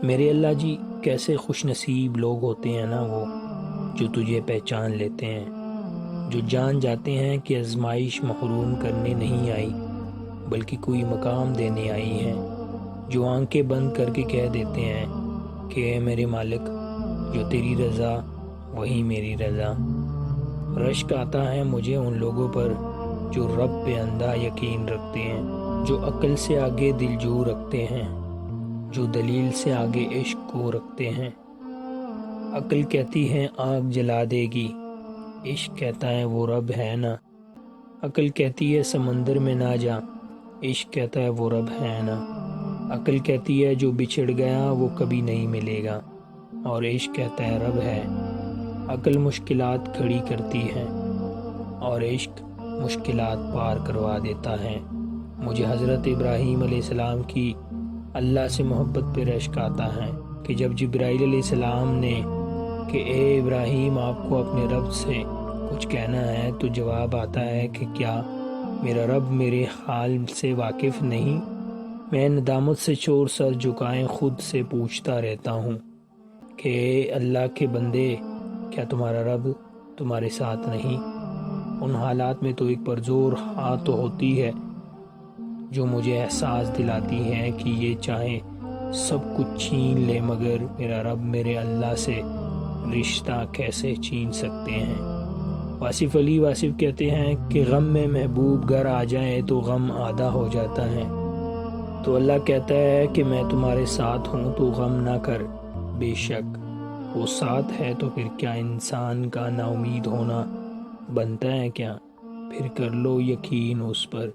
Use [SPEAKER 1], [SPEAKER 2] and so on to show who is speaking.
[SPEAKER 1] میرے اللہ جی، کیسے خوش نصیب لوگ ہوتے ہیں نا وہ، جو تجھے پہچان لیتے ہیں، جو جان جاتے ہیں کہ آزمائش محروم کرنے نہیں آئی بلکہ کوئی مقام دینے آئی ہیں، جو آنکھیں بند کر کے کہہ دیتے ہیں کہ اے میرے مالک، جو تیری رضا وہی میری رضا۔ رشک آتا ہے مجھے ان لوگوں پر جو رب پہ اندھا یقین رکھتے ہیں، جو عقل سے آگے دلجو رکھتے ہیں، جو دلیل سے آگے عشق کو رکھتے ہیں۔ عقل کہتی ہے آگ جلا دے گی، عشق کہتا ہے وہ رب ہے نا۔ عقل کہتی ہے سمندر میں نہ جا، عشق کہتا ہے وہ رب ہے نا۔ عقل کہتی ہے جو بچھڑ گیا وہ کبھی نہیں ملے گا، اور عشق کہتا ہے رب ہے۔ عقل مشکلات کھڑی کرتی ہے اور عشق مشکلات پار کروا دیتا ہے۔ مجھے حضرت ابراہیم علیہ السلام کی اللہ سے محبت پہ رشک آتا ہے کہ جب جبرائیل علیہ السلام نے کہ اے ابراہیم آپ کو اپنے رب سے کچھ کہنا ہے، تو جواب آتا ہے کہ کیا میرا رب میرے حال سے واقف نہیں؟ میں ندامت سے چور سر جھکائے خود سے پوچھتا رہتا ہوں کہ اے اللہ کے بندے، کیا تمہارا رب تمہارے ساتھ نہیں؟ ان حالات میں تو ایک پرزور ہاں تو ہوتی ہے جو مجھے احساس دلاتی ہے کہ یہ چاہے سب کچھ چھین لے مگر میرا رب میرے اللہ سے رشتہ کیسے چھین سکتے ہیں۔ واصف علی واصف کہتے ہیں کہ غم میں محبوب گھر آ جائے تو غم آدھا ہو جاتا ہے، تو اللہ کہتا ہے کہ میں تمہارے ساتھ ہوں تو غم نہ کر، بے شک وہ ساتھ ہے۔ تو پھر کیا انسان کا نا امید ہونا بنتا ہے کیا؟ پھر کر لو یقین اس پر